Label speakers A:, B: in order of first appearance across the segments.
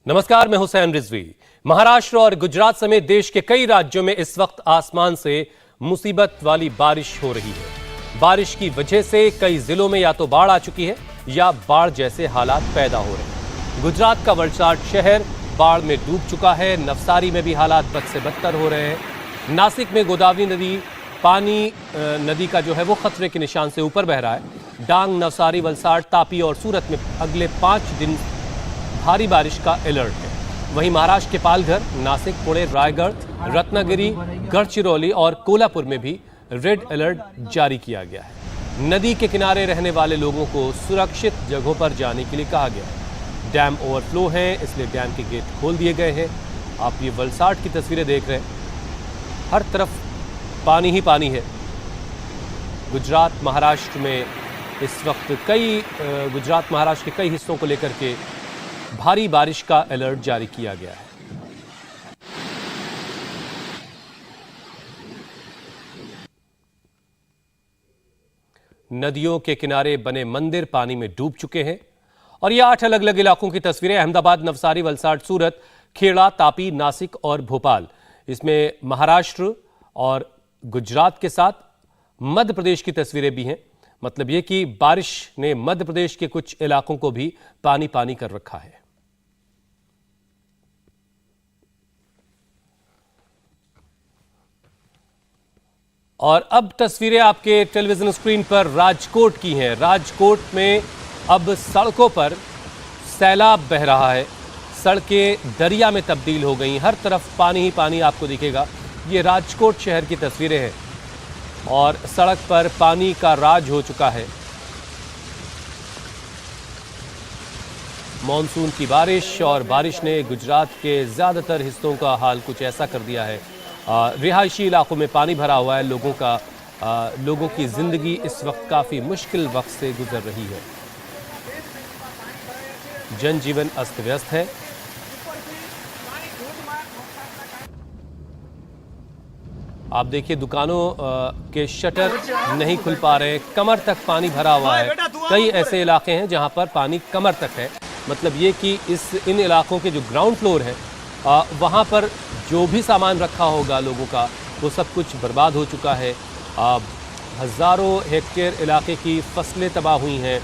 A: नमस्कार, मैं हुसैन रिजवी। महाराष्ट्र और गुजरात समेत देश के कई राज्यों में इस वक्त आसमान से मुसीबत वाली बारिश हो रही है। बारिश की वजह से कई जिलों में या तो बाढ़ आ चुकी है या बाढ़ जैसे हालात पैदा हो रहे हैं। गुजरात का वलसाड शहर बाढ़ में डूब चुका है। नवसारी में भी हालात बद से बदतर हो रहे हैं। नासिक में गोदावरी नदी का जो है वो खतरे के निशान से ऊपर बह रहा है। डांग, नवसारी, वलसाड, तापी और सूरत में अगले 5 दिन भारी बारिश का अलर्ट है। वहीं महाराष्ट्र के पालघर, नासिक, पुणे, रायगढ़, रत्नागिरी, गढ़चिरौली और कोल्हापुर में भी रेड अलर्ट जारी किया गया है। नदी के किनारे रहने वाले लोगों को सुरक्षित जगहों पर जाने के लिए कहा गया है। डैम ओवरफ्लो है, इसलिए डैम के गेट खोल दिए गए हैं। आप ये वलसाड की तस्वीरें देख रहे हैं, हर तरफ पानी ही पानी है। गुजरात महाराष्ट्र में इस वक्त गुजरात महाराष्ट्र के कई हिस्सों को लेकर के भारी बारिश का अलर्ट जारी किया गया है। नदियों के किनारे बने मंदिर पानी में डूब चुके हैं और ये 8 अलग अलग इलाकों की तस्वीरें। अहमदाबाद, नवसारी, वलसाड, सूरत, खेड़ा, तापी, नासिक और भोपाल। इसमें महाराष्ट्र और गुजरात के साथ मध्य प्रदेश की तस्वीरें भी हैं। मतलब ये कि बारिश ने मध्य प्रदेश के कुछ इलाकों को भी पानी पानी कर रखा है। और अब तस्वीरें आपके टेलीविजन स्क्रीन पर राजकोट की हैं। राजकोट में अब सड़कों पर सैलाब बह रहा है। सड़कें दरिया में तब्दील हो गई। हर तरफ पानी ही पानी आपको दिखेगा। ये राजकोट शहर की तस्वीरें हैं और सड़क पर पानी का राज हो चुका है। मॉनसून की बारिश और बारिश ने गुजरात के ज़्यादातर हिस्सों का हाल कुछ ऐसा कर दिया है। रिहायशी इलाकों में पानी भरा हुआ है। लोगों की ज़िंदगी इस वक्त काफ़ी मुश्किल वक्त से गुजर रही है। जनजीवन अस्त व्यस्त है। आप देखिए, दुकानों के शटर नहीं खुल पा रहे, कमर तक पानी भरा हुआ है। कई ऐसे इलाके हैं जहां पर पानी कमर तक है। मतलब ये कि इन इलाकों के जो ग्राउंड फ्लोर है वहां पर जो भी सामान रखा होगा लोगों का, वो सब कुछ बर्बाद हो चुका है। हज़ारों हेक्टेयर इलाके की फसलें तबाह हुई हैं।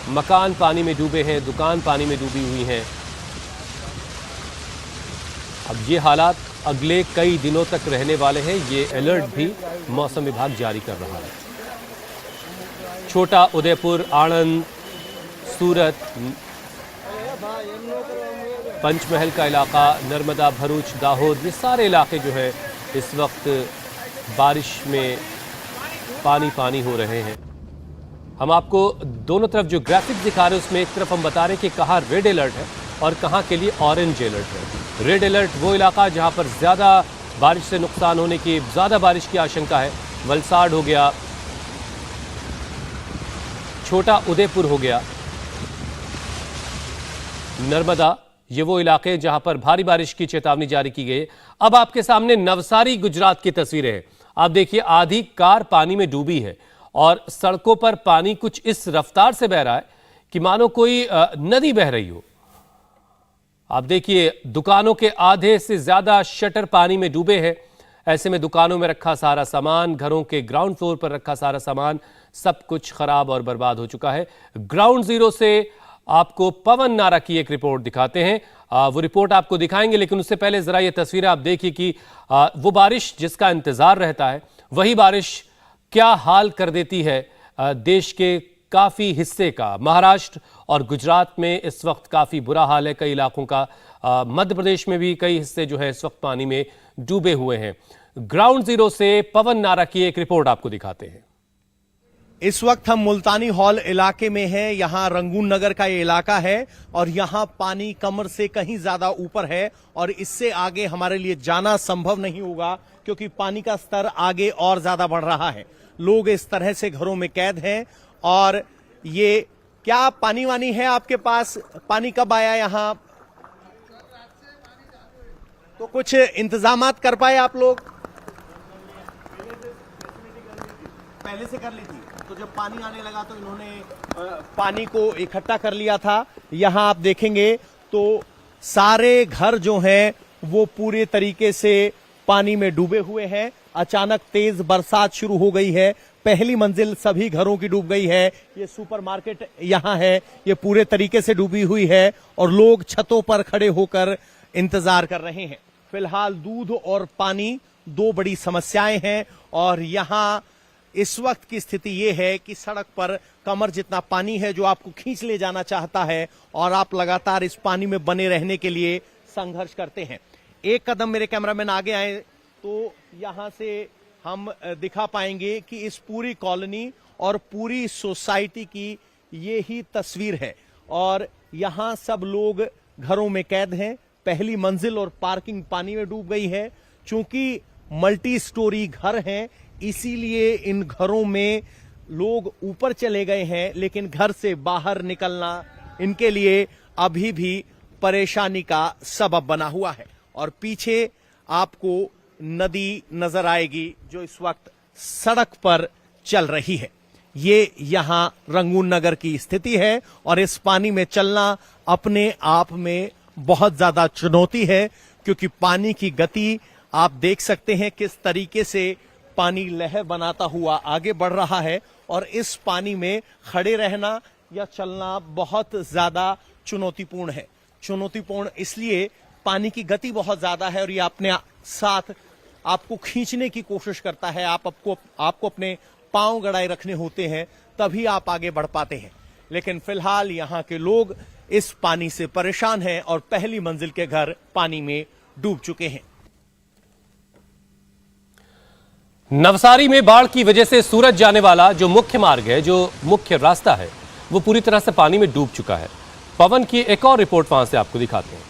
A: मकान पानी में डूबे हैं, दुकान पानी में डूबी हुई हैं। अब ये हालात अगले कई दिनों तक रहने वाले हैं। ये अलर्ट भी मौसम विभाग जारी कर रहा है। छोटा उदयपुर, आणंद, सूरत, पंचमहल का इलाका, नर्मदा, भरूच, दाहोद, ये सारे इलाके जो है इस वक्त बारिश में पानी पानी हो रहे हैं। हम आपको दोनों तरफ जो ग्राफिक्स दिखा रहे हैं उसमें एक तरफ हम बता रहे हैं कि कहाँ रेड अलर्ट है और कहाँ के लिए ऑरेंज अलर्ट है। रेड अलर्ट वो इलाका जहाँ पर ज़्यादा बारिश से नुकसान होने की, ज़्यादा बारिश की आशंका है। वलसाड हो गया, छोटा उदयपुर हो गया, नर्मदा, ये वो इलाके हैं जहां पर भारी बारिश की चेतावनी जारी की गई है। अब आपके सामने नवसारी गुजरात की तस्वीरें हैं। आप देखिए, आधी कार पानी में डूबी है और सड़कों पर पानी कुछ इस रफ्तार से बह रहा है कि मानो कोई नदी बह रही हो। आप देखिए, दुकानों के आधे से ज्यादा शटर पानी में डूबे हैं। ऐसे में दुकानों में रखा सारा सामान, घरों के ग्राउंड फ्लोर पर रखा सारा सामान, सब कुछ खराब और बर्बाद हो चुका है। ग्राउंड जीरो से आपको पवन नारा की एक रिपोर्ट दिखाते हैं। वो रिपोर्ट आपको दिखाएंगे, लेकिन उससे पहले जरा ये तस्वीरें आप देखिए कि वो बारिश जिसका इंतजार रहता है, वही बारिश क्या हाल कर देती है देश के काफी हिस्से का। महाराष्ट्र और गुजरात में इस वक्त काफी बुरा हाल है कई इलाकों का। मध्य प्रदेश में भी कई हिस्से जो है इस वक्त पानी में डूबे हुए हैं। ग्राउंड जीरो से पवन नारा की एक रिपोर्ट आपको दिखाते हैं।
B: इस वक्त हम मुल्तानी हॉल इलाके में हैं। यहाँ रंगून नगर का ये इलाका है और यहाँ पानी कमर से कहीं ज्यादा ऊपर है और इससे आगे हमारे लिए जाना संभव नहीं होगा क्योंकि पानी का स्तर आगे और ज्यादा बढ़ रहा है। लोग इस तरह से घरों में कैद हैं। और ये क्या पानी वानी है आपके पास? पानी कब आया यहाँ? तो कुछ इंतजामात कर पाए आप लोग? पहले से कर ली थी। तो जब पानी आने लगा तो इन्होंने पानी को इकट्ठा कर लिया था। यहां आप देखेंगे तो सारे घर जो हैं वो पूरे तरीके से पानी में डूबे हुए हैं। अचानक तेज बरसात शुरू हो गई है, पहली मंजिल सभी घरों की डूब गई है। ये सुपरमार्केट यहां है, ये पूरे तरीके से डूबी हुई है और लोग छतों पर खड़े होकर इंतजार कर रहे हैं। फिलहाल दूध और पानी दो बड़ी समस्याएं हैं और यहां इस वक्त की स्थिति यह है कि सड़क पर कमर जितना पानी है जो आपको खींच ले जाना चाहता है और आप लगातार इस पानी में बने रहने के लिए संघर्ष करते हैं। एक कदम मेरे कैमरामैन आगे आए तो यहां से हम दिखा पाएंगे कि इस पूरी कॉलोनी और पूरी सोसाइटी की ये ही तस्वीर है और यहां सब लोग घरों में कैद हैं। पहली मंजिल और पार्किंग पानी में डूब गई है। चूंकि मल्टी स्टोरी घर हैं इसीलिए इन घरों में लोग ऊपर चले गए हैं, लेकिन घर से बाहर निकलना इनके लिए अभी भी परेशानी का सबब बना हुआ है। और पीछे आपको नदी नजर आएगी जो इस वक्त सड़क पर चल रही है। ये यहां रंगून नगर की स्थिति है और इस पानी में चलना अपने आप में बहुत ज्यादा चुनौती है, क्योंकि पानी की गति आप देख सकते हैं किस तरीके से पानी लहर बनाता हुआ आगे बढ़ रहा है और इस पानी में खड़े रहना या चलना बहुत ज्यादा चुनौतीपूर्ण है। चुनौतीपूर्ण इसलिए पानी की गति बहुत ज्यादा है और ये अपने साथ आपको खींचने की कोशिश करता है। आपको अपने पांव गड़ाए रखने होते हैं तभी आप आगे बढ़ पाते हैं। लेकिन फिलहाल यहां के लोग इस पानी से परेशान हैं और पहली मंजिल के घर पानी में डूब चुके हैं।
A: नवसारी में बाढ़ की वजह से सूरत जाने वाला जो मुख्य मार्ग है, जो मुख्य रास्ता है, वो पूरी तरह से पानी में डूब चुका है। पवन की एक और रिपोर्ट वहां से आपको दिखाते हैं।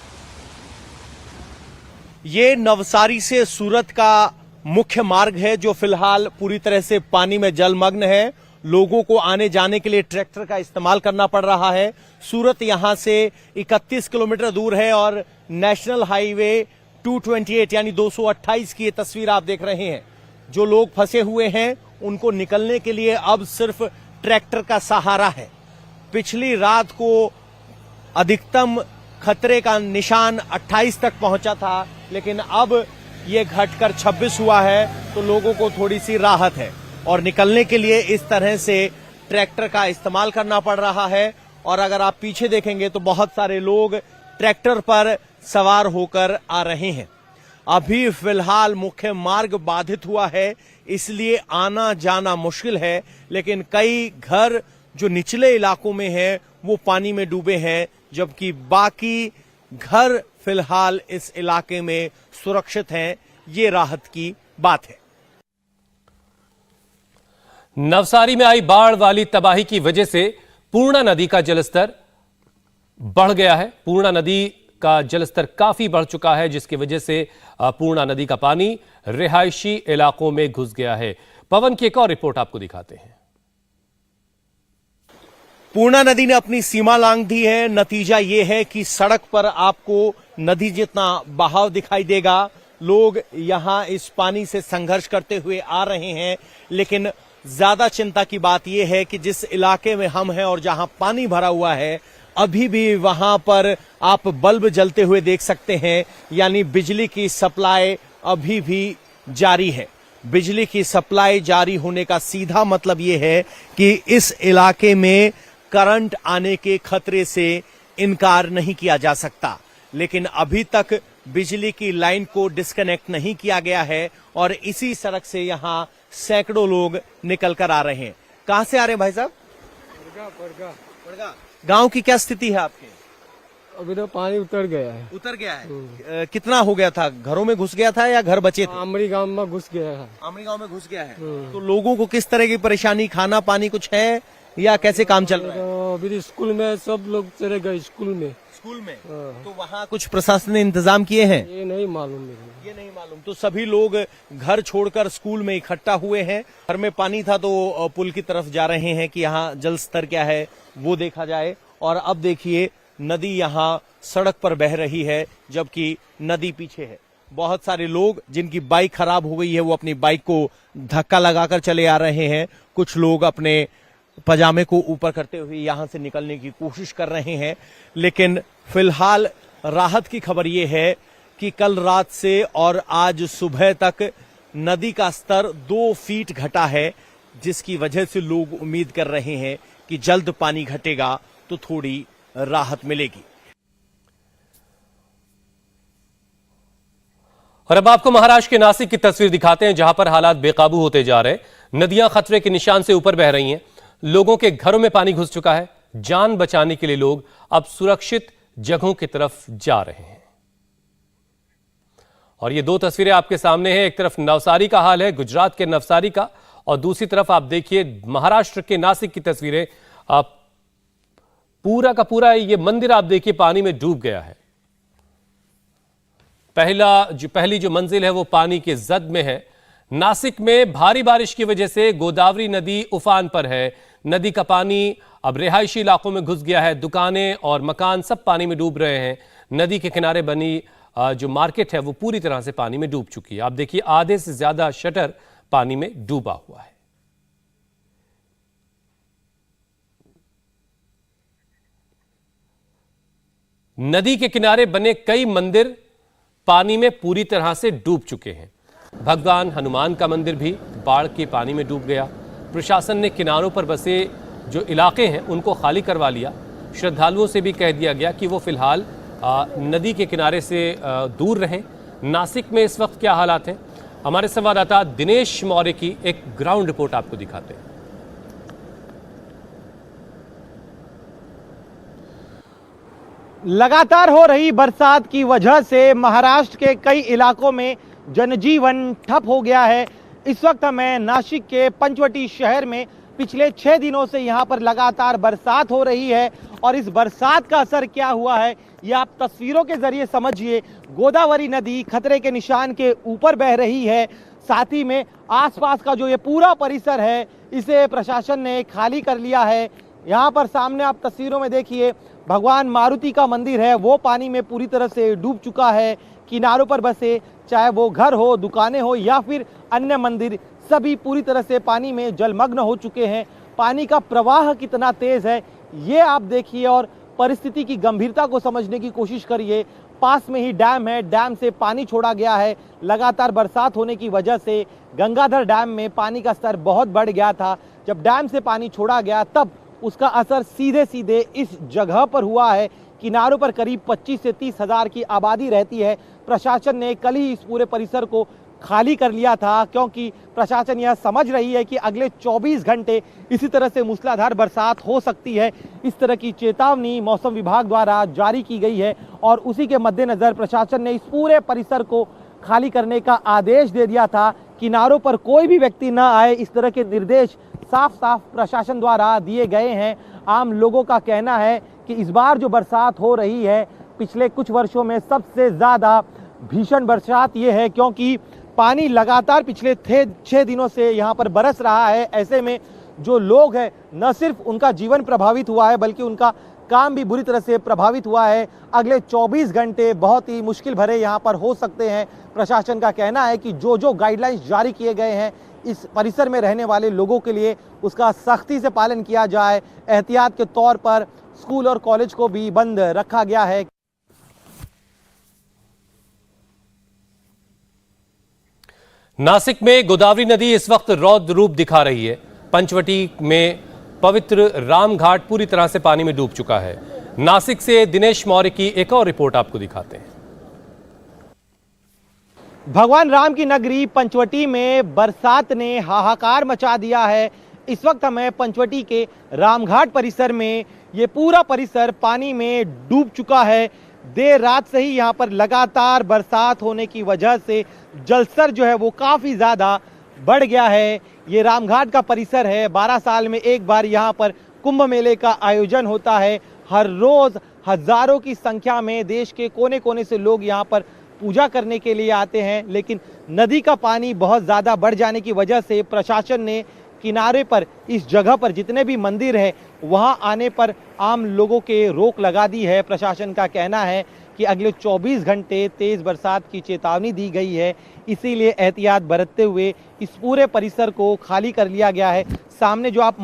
B: ये नवसारी से सूरत का मुख्य मार्ग है जो फिलहाल पूरी तरह से पानी में जलमग्न है। लोगों को आने जाने के लिए ट्रैक्टर का इस्तेमाल करना पड़ रहा है। सूरत यहां से 31 किलोमीटर दूर है और नेशनल हाईवे 228 यानी 228 की ये तस्वीर आप देख रहे हैं। जो लोग फंसे हुए हैं उनको निकलने के लिए अब सिर्फ ट्रैक्टर का सहारा है। पिछली रात को अधिकतम खतरे का निशान 28 तक पहुंचा था, लेकिन अब ये घटकर 26 हुआ है तो लोगों को थोड़ी सी राहत है और निकलने के लिए इस तरह से ट्रैक्टर का इस्तेमाल करना पड़ रहा है। और अगर आप पीछे देखेंगे तो बहुत सारे लोग ट्रैक्टर पर सवार होकर आ रहे हैं। अभी फिलहाल मुख्य मार्ग बाधित हुआ है, इसलिए आना जाना मुश्किल है, लेकिन कई घर जो निचले इलाकों में हैं वो पानी में डूबे हैं, जबकि बाकी घर फिलहाल इस इलाके में सुरक्षित हैं। ये राहत की बात है।
A: नवसारी में आई बाढ़ वाली तबाही की वजह से पूर्णा नदी का जलस्तर बढ़ गया है। पूर्णा नदी का जलस्तर काफी बढ़ चुका है, जिसकी वजह से पूर्णा नदी का पानी रिहायशी इलाकों में घुस गया है। पवन की एक और रिपोर्ट आपको दिखाते हैं।
B: पूर्णा नदी ने अपनी सीमा लांघ दी है। नतीजा यह है कि सड़क पर आपको नदी जितना बहाव दिखाई देगा। लोग यहां इस पानी से संघर्ष करते हुए आ रहे हैं, लेकिन ज्यादा चिंता की बात यह है कि जिस इलाके में हम हैं और जहां पानी भरा हुआ है, अभी भी वहां पर आप बल्ब जलते हुए देख सकते हैं, यानी बिजली की सप्लाई अभी भी जारी है। बिजली की सप्लाई जारी होने का सीधा मतलब यह है कि इस इलाके में करंट आने के खतरे से इनकार नहीं किया जा सकता, लेकिन अभी तक बिजली की लाइन को डिस्कनेक्ट नहीं किया गया है और इसी सड़क से यहां सैकड़ों लोग निकल कर आ रहे हैं। कहां से आ रहे हैं भाई साहब? पड़गा। गांव की क्या स्थिति है आपके?
C: अभी तो पानी उतर गया है।
B: उतर गया है। कितना हो गया था? घरों में घुस गया था या घर बचे थे?
C: आमरी गांव में घुस गया है।
B: आमरी गांव में घुस गया है। तो लोगों को किस तरह की परेशानी, खाना पानी कुछ है या कैसे काम चल रहा है?
C: तो अभी स्कूल में सब लोग चले गए स्कूल में।
B: तो वहाँ कुछ प्रशासन ने इंतजाम किए हैं?
C: ये नहीं मालूम मेरे।
B: ये नहीं मालूम। तो सभी लोग घर छोड़कर स्कूल में इकट्ठा हुए हैं। घर में पानी था तो पुल की तरफ जा रहे हैं कि यहाँ जल स्तर क्या है वो देखा जाए। और अब देखिए नदी यहाँ सड़क पर बह रही है, जबकि नदी पीछे है। बहुत सारे लोग जिनकी बाइक खराब हो गई है वो अपनी बाइक को धक्का लगाकर चले आ रहे हैं। कुछ लोग अपने पजामे को ऊपर करते हुए यहां से निकलने की कोशिश कर रहे हैं। लेकिन फिलहाल राहत की खबर ये है कि कल रात से और आज सुबह तक नदी का स्तर 2 फीट घटा है, जिसकी वजह से लोग उम्मीद कर रहे हैं कि जल्द पानी घटेगा तो थोड़ी राहत मिलेगी।
A: और अब आपको महाराष्ट्र के नासिक की तस्वीर दिखाते हैं, जहां पर हालात बेकाबू होते जा रहे हैं। नदियां खतरे के निशान से ऊपर बह रही हैं, लोगों के घरों में पानी घुस चुका है। जान बचाने के लिए लोग अब सुरक्षित जगहों की तरफ जा रहे हैं। और ये 2 तस्वीरें आपके सामने हैं। एक तरफ नवसारी का हाल है, गुजरात के नवसारी का, और दूसरी तरफ आप देखिए महाराष्ट्र के नासिक की तस्वीरें। आप पूरा का पूरा ये मंदिर आप देखिए पानी में डूब गया है। पहली जो मंजिल है वो पानी के जद में है। नासिक में भारी बारिश की वजह से गोदावरी नदी उफान पर है। नदी का पानी अब रिहायशी इलाकों में घुस गया है। दुकानें और मकान सब पानी में डूब रहे हैं। नदी के किनारे बनी जो मार्केट है वो पूरी तरह से पानी में डूब चुकी है। आप देखिए आधे से ज्यादा शटर पानी में डूबा हुआ है। नदी के किनारे बने कई मंदिर पानी में पूरी तरह से डूब चुके हैं। भगवान हनुमान का मंदिर भी बाढ़ के पानी में डूब गया। प्रशासन ने किनारों पर बसे जो इलाके हैं उनको खाली करवा लिया। श्रद्धालुओं से भी कह दिया गया कि वो फिलहाल नदी के किनारे से दूर रहें। नासिक में इस वक्त क्या हालात हैं, हमारे संवाददाता दिनेश मौर्य की एक ग्राउंड रिपोर्ट आपको दिखाते हैं।
D: लगातार हो रही बरसात की वजह से महाराष्ट्र के कई इलाकों में जनजीवन ठप हो गया है। इस वक्त हमें नासिक के पंचवटी शहर में पिछले 6 दिनों से यहां पर लगातार बरसात हो रही है और इस बरसात का असर क्या हुआ है ये आप तस्वीरों के जरिए समझिए। गोदावरी नदी खतरे के निशान के ऊपर बह रही है। साथ ही में आसपास का जो ये पूरा परिसर है इसे प्रशासन ने खाली कर लिया है। यहाँ पर सामने आप तस्वीरों में देखिए भगवान मारुति का मंदिर है वो पानी में पूरी तरह से डूब चुका है। किनारों पर बसे चाहे वो घर हो, दुकानें हो या फिर अन्य मंदिर, सभी पूरी तरह से पानी में जलमग्न हो चुके हैं। पानी का प्रवाह कितना तेज है ये आप देखिए और परिस्थिति की गंभीरता को समझने की कोशिश करिए। पास में ही डैम है, डैम से पानी छोड़ा गया है। लगातार बरसात होने की वजह से गंगाधर डैम में पानी का स्तर बहुत बढ़ गया था। जब डैम से पानी छोड़ा गया तब उसका असर सीधे सीधे इस जगह पर हुआ है। किनारों पर करीब 25 से 30 हजार की आबादी रहती है। प्रशासन ने कल ही इस पूरे परिसर को खाली कर लिया था क्योंकि प्रशासन यह समझ रही है कि अगले 24 घंटे इसी तरह से मूसलाधार बरसात हो सकती है। इस तरह की चेतावनी मौसम विभाग द्वारा जारी की गई है और उसी के मद्देनजर प्रशासन ने इस पूरे परिसर को खाली करने का आदेश दे दिया था। किनारों पर कोई भी व्यक्ति न आए, इस तरह के निर्देश साफ साफ प्रशासन द्वारा दिए गए हैं। आम लोगों का कहना है कि इस बार जो बरसात हो रही है पिछले कुछ वर्षों में सबसे ज़्यादा भीषण बरसात ये है क्योंकि पानी लगातार पिछले 6 दिनों से यहाँ पर बरस रहा है। ऐसे में जो लोग हैं न सिर्फ उनका जीवन प्रभावित हुआ है बल्कि उनका काम भी बुरी तरह से प्रभावित हुआ है। अगले 24 घंटे बहुत ही मुश्किल भरे यहाँ पर हो सकते हैं। प्रशासन का कहना है कि जो गाइडलाइंस जारी किए गए हैं इस परिसर में रहने वाले लोगों के लिए उसका सख्ती से पालन किया जाए। एहतियात के तौर पर स्कूल और कॉलेज को भी बंद रखा गया है।
A: नासिक में गोदावरी नदी इस वक्त रौद्र रूप दिखा रही है। पंचवटी में पवित्र रामघाट पूरी तरह से पानी में डूब चुका है। नासिक से दिनेश मौर्य की एक और रिपोर्ट आपको दिखाते हैं।
D: भगवान राम की नगरी पंचवटी में बरसात ने हाहाकार मचा दिया है। इस वक्त हमें पंचवटी के रामघाट परिसर में ये पूरा परिसर पानी में डूब चुका है। देर रात से ही यहाँ पर लगातार बरसात होने की वजह से जलस्तर जो है वो काफ़ी ज़्यादा बढ़ गया है। ये रामघाट का परिसर है। 12 साल में एक बार यहाँ पर कुंभ मेले का आयोजन होता है। हर रोज़ हजारों की संख्या में देश के कोने कोने से लोग यहाँ पर पूजा करने के लिए आते हैं। लेकिन नदी का पानी बहुत ज़्यादा बढ़ जाने की वजह से प्रशासन ने किनारे पर इस जगह पर जितने भी मंदिर है वहां आने पर आम लोगों के रोक लगा दी है। प्रशासन का कहना है कि अगले 24 घंटे तेज बरसात की चेतावनी दी गई है, इसीलिए एहतियात बरतते हुए इस पूरे परिसर को खाली कर लिया गया है। सामने जो आप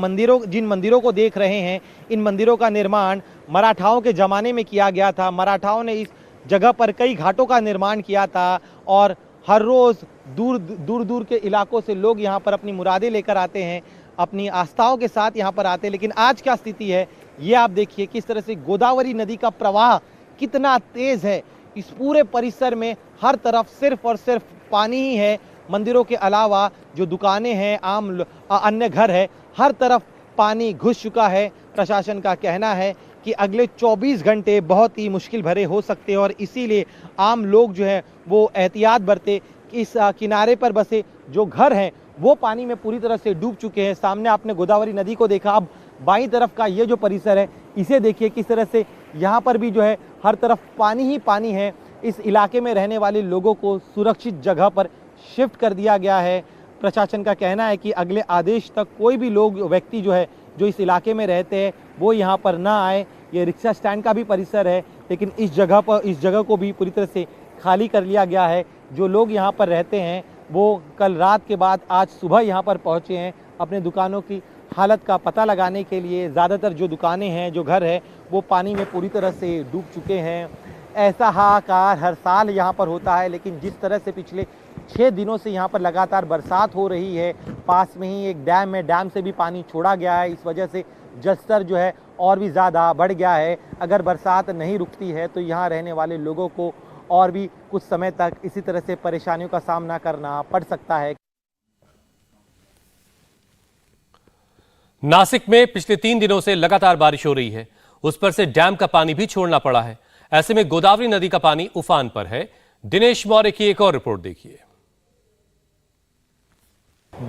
D: जिन मंदिरों को देख रहे हैं, इन मंदिरों का निर्माण मराठाओं के ज़माने में किया गया था। मराठाओं ने इस जगह पर कई घाटों का निर्माण किया था और हर रोज़ दूर दूर के इलाकों से लोग यहाँ पर अपनी मुरादें लेकर आते हैं, अपनी आस्थाओं के साथ यहाँ पर आते हैं। लेकिन आज क्या स्थिति है ये आप देखिए, किस तरह से गोदावरी नदी का प्रवाह कितना तेज है। इस पूरे परिसर में हर तरफ सिर्फ और सिर्फ पानी ही है। मंदिरों के अलावा जो दुकानें हैं, अन्य घर है, हर तरफ पानी घुस चुका है। प्रशासन का कहना है कि अगले 24 घंटे बहुत ही मुश्किल भरे हो सकते हैं और इसीलिए आम लोग जो है वो एहतियात बरते। इस किनारे पर बसे जो घर हैं वो पानी में पूरी तरह से डूब चुके हैं। सामने आपने गोदावरी नदी को देखा, अब बाईं तरफ का ये जो परिसर है इसे देखिए किस तरह से यहाँ पर भी जो है हर तरफ पानी ही पानी है। इस इलाके में रहने वाले लोगों को सुरक्षित जगह पर शिफ्ट कर दिया गया है। प्रशासन का कहना है कि अगले आदेश तक कोई भी व्यक्ति जो है जो इस इलाके में रहते हैं वो यहाँ पर ना आए। ये रिक्शा स्टैंड का भी परिसर है, लेकिन इस जगह को भी पूरी तरह से खाली कर लिया गया है। जो लोग यहाँ पर रहते हैं वो कल रात के बाद आज सुबह यहाँ पर पहुँचे हैं अपने दुकानों की हालत का पता लगाने के लिए। ज़्यादातर जो दुकानें हैं, जो घर है, वो पानी में पूरी तरह से डूब चुके हैं। ऐसा हाहाकार हर साल यहाँ पर होता है, लेकिन जिस तरह से पिछले 6 दिनों से यहाँ पर लगातार बरसात हो रही है, पास में ही एक डैम है, डैम से भी पानी छोड़ा गया है, इस वजह से जलस्तर जो है और भी ज़्यादा बढ़ गया है। अगर बरसात नहीं रुकती है तो यहाँ रहने वाले लोगों को और भी कुछ समय तक इसी तरह से परेशानियों का सामना करना पड़ सकता है।
A: नासिक में पिछले 3 दिनों से लगातार बारिश हो रही है, उस पर से डैम का पानी भी छोड़ना पड़ा है। ऐसे में गोदावरी नदी का पानी उफान पर है। दिनेश मौर्य की एक और रिपोर्ट देखिए।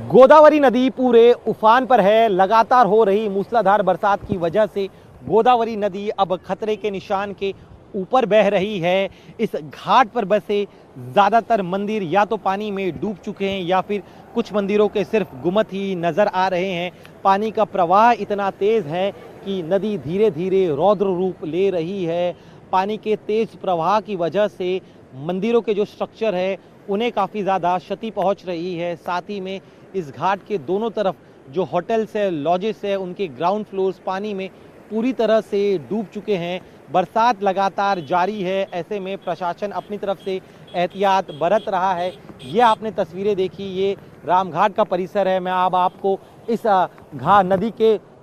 D: गोदावरी नदी पूरे उफान पर है। लगातार हो रही मूसलाधार बरसात की वजह से गोदावरी नदी अब खतरे के निशान के ऊपर बह रही है। इस घाट पर बसे ज़्यादातर मंदिर या तो पानी में डूब चुके हैं या फिर कुछ मंदिरों के सिर्फ गुम्बद ही नज़र आ रहे हैं। पानी का प्रवाह इतना तेज़ है कि नदी धीरे धीरे रौद्र रूप ले रही है। पानी के तेज़ प्रवाह की वजह से मंदिरों के जो स्ट्रक्चर है उन्हें काफ़ी ज़्यादा क्षति पहुंच रही है। साथ ही में इस घाट के दोनों तरफ जो होटल्स है, लॉजेस है, उनके ग्राउंड फ्लोर्स पानी में पूरी तरह से डूब चुके हैं। बरसात लगातार जारी है, ऐसे में प्रशासन अपनी तरफ से एहतियात बरत रहा है। ये आपने तस्वीरें देखी, ये रामघाट का परिसर है। मैं अब आपको इस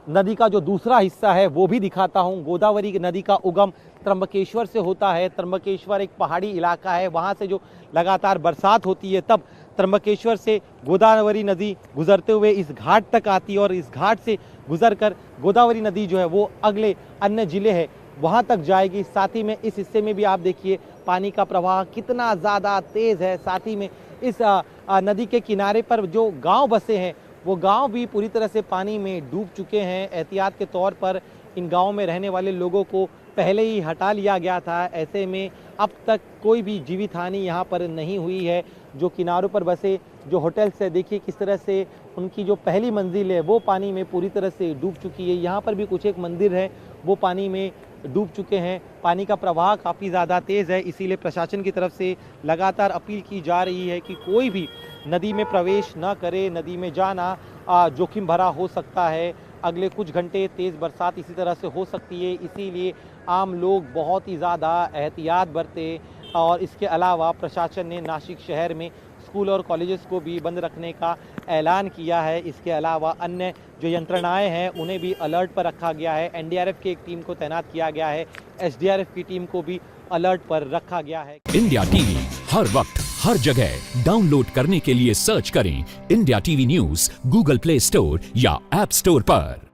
D: नदी का जो दूसरा हिस्सा है वो भी दिखाता हूँ। गोदावरी नदी का उगम त्र्यंबकेश्वर से होता है। त्र्यंबकेश्वर एक पहाड़ी इलाका है, वहाँ से जो लगातार बरसात होती है तब त्र्यंबकेश्वर से गोदावरी नदी गुजरते हुए इस घाट तक आती है और इस घाट से गुजरकर गोदावरी नदी जो है वो अगले अन्य जिले है वहाँ तक जाएगी। साथ ही में इस हिस्से में भी आप देखिए पानी का प्रवाह कितना ज़्यादा तेज़ है। साथ ही में इस नदी के किनारे पर जो गांव बसे हैं वो गांव भी पूरी तरह से पानी में डूब चुके हैं। एहतियात के तौर पर इन गांवों में रहने वाले लोगों को पहले ही हटा लिया गया था। ऐसे में अब तक कोई भी जीवित हानि यहाँ पर नहीं हुई है। जो किनारों पर बसे जो होटल्स है, देखिए किस तरह से उनकी जो पहली मंजिल है वो पानी में पूरी तरह से डूब चुकी है। यहाँ पर भी कुछ एक मंदिर है वो पानी में डूब चुके हैं। पानी का प्रवाह काफ़ी ज़्यादा तेज़ है, इसीलिए प्रशासन की तरफ से लगातार अपील की जा रही है कि कोई भी नदी में प्रवेश न करे। नदी में जाना जोखिम भरा हो सकता है। अगले कुछ घंटे तेज़ बरसात इसी तरह से हो सकती है, इसीलिए आम लोग बहुत ही ज़्यादा एहतियात बरते। और इसके अलावा प्रशासन ने नासिक शहर में स्कूल और कॉलेजेस को भी बंद रखने का ऐलान किया है। इसके अलावा अन्य जो यंत्रणाएं हैं उन्हें भी अलर्ट पर रखा गया है। एनडीआरएफ की एक टीम को तैनात किया गया है, एसडीआरएफ की टीम को भी अलर्ट पर रखा गया है।
E: इंडिया टीवी हर वक्त हर जगह डाउनलोड करने के लिए सर्च करें India TV news Google play store या ऐप स्टोर पर।